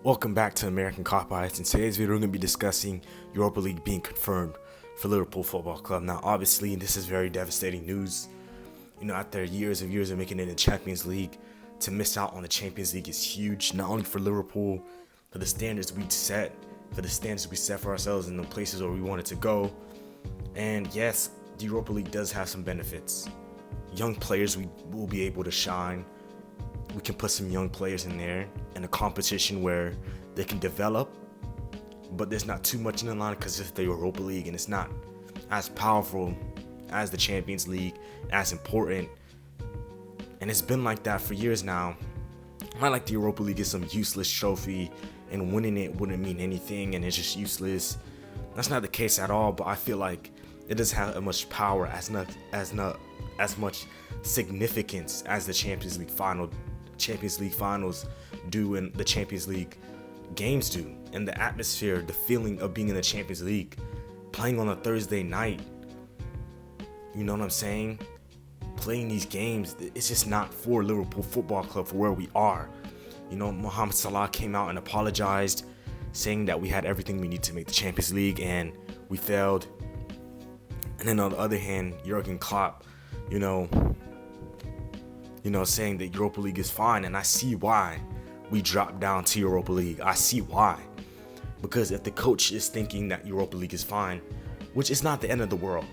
Welcome back to American Cop Eyes. In today's video, we're going to be discussing Europa League being confirmed for Liverpool Football Club. Now, obviously, this is very devastating news. After years of making it in the Champions League, to miss out on the Champions League is huge, not only for Liverpool, for the standards we set, for ourselves in the places where we wanted to go. And yes, the Europa League does have some benefits. Young players we will be able to shine. We can put some young players in there in a competition where they can develop, but there's not too much in the line because it's the Europa League and it's not as powerful as the Champions League, as important. And it's been like that for years now. Not like the Europa League is some useless trophy and winning it wouldn't mean anything and it's just useless. That's not the case at all, but I feel like it doesn't have as much power, as much significance as the Champions League finals do and the Champions League games do. And the atmosphere, the feeling of being in the Champions League, playing on a Thursday night, you know what I'm saying? Playing these games, it's just not for Liverpool Football Club for where we are. Mohamed Salah came out and apologized, saying that we had everything we need to make the Champions League and we failed. And then on the other hand, Jurgen Klopp, saying that Europa League is fine, and I see why we dropped down to Europa League. I see why. Because if the coach is thinking that Europa League is fine, which is not the end of the world,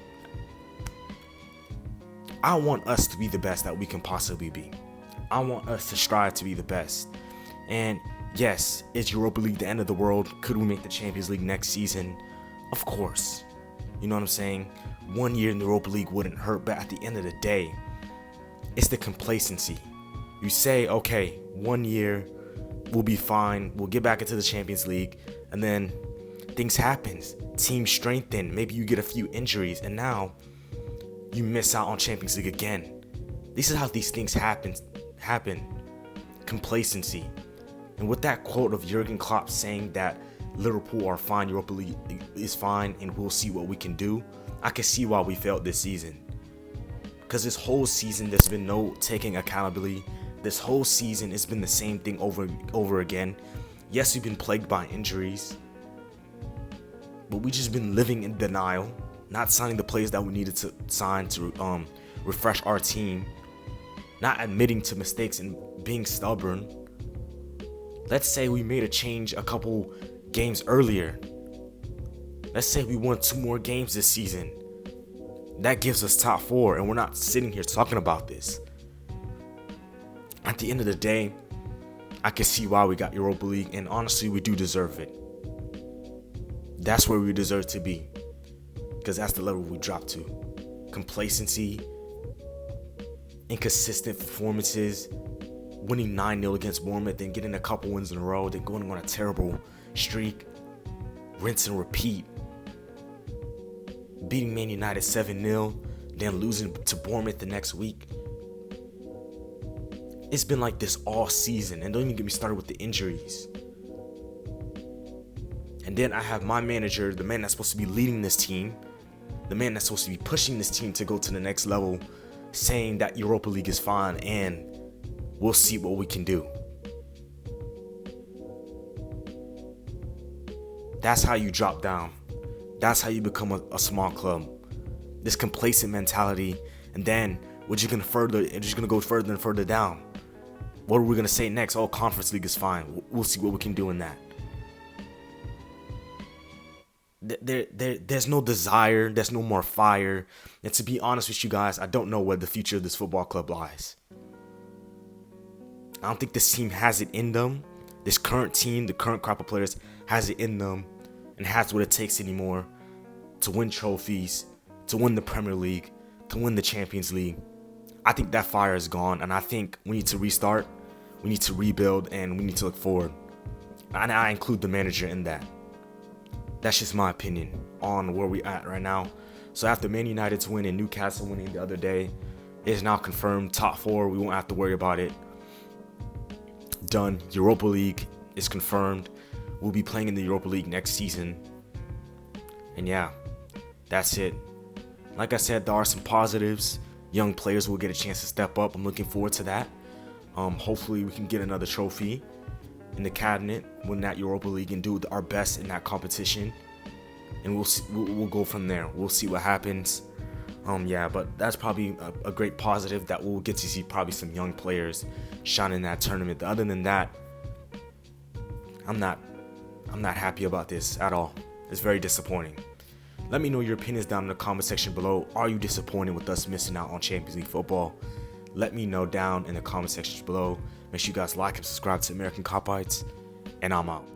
I want us to be the best that we can possibly be. I want us to strive to be the best. And yes, is Europa League the end of the world? Could we make the Champions League next season? Of course. You know what I'm saying? 1 year in the Europa League wouldn't hurt, but at the end of the day, it's the complacency. You say, okay, 1 year, we'll be fine. We'll get back into the Champions League. And then things happen. Teams strengthen. Maybe you get a few injuries. And now you miss out on Champions League again. This is how these things happen. Complacency. And with that quote of Jurgen Klopp saying that Liverpool are fine, Europa League is fine, and we'll see what we can do, I can see why we failed this season. Because this whole season, there's been no taking accountability. This whole season, it's been the same thing over again. Yes, we've been plagued by injuries, but we just been living in denial, not signing the players that we needed to sign to refresh our team, not admitting to mistakes and being stubborn. Let's say we made a change a couple games earlier. Let's say we won 2 more games this season. That gives us top 4, and we're not sitting here talking about this. At the end of the day, I can see why we got Europa League, and honestly, we do deserve it. That's where we deserve to be, because that's the level we dropped to. Complacency, inconsistent performances, winning 9-0 against Bournemouth, then getting a couple wins in a row, then going on a terrible streak, rinse and repeat. Beating Man United 7-0, then losing to Bournemouth the next week. It's been like this all season, and don't even get me started with the injuries. And then I have my manager, the man that's supposed to be leading this team, the man that's supposed to be pushing this team to go to the next level, saying that Europa League is fine and we'll see what we can do. That's how you drop down. That's how you become a small club. This complacent mentality, and then we're just gonna go further and further down. What are we gonna say next? Oh, Conference League is fine. We'll see what we can do in that. There's no desire. There's no more fire. And to be honest with you guys, I don't know where the future of this football club lies. I don't think this team has it in them. This current team, the current crop of players, has it in them and has what it takes anymore to win trophies, to win the Premier League, to win the Champions League. I think that fire is gone, and I think we need to restart, we need to rebuild, and we need to look forward. And I include the manager in that. That's just my opinion on where we're at right now. So after Man United's win and Newcastle winning the other day, it is now confirmed top 4. We won't have to worry about it. Done. Europa League is confirmed. We'll be playing in the Europa League next season. And yeah, that's it. Like I said, there are some positives. Young players will get a chance to step up. I'm looking forward to that. Hopefully we can get another trophy. in the cabinet, win that Europa League, and do our best in that competition. And we'll go from there. We'll see what happens. Yeah, but that's probably a great positive that we'll get to see probably some young players shine in that tournament. Other than that, I'm not happy about this at all. It's very disappointing. Let me know your opinions down in the comment section below. Are you disappointed with us missing out on Champions League football? Let me know down in the comment section below. Make sure you guys like and subscribe to American Cop Bites, and I'm out.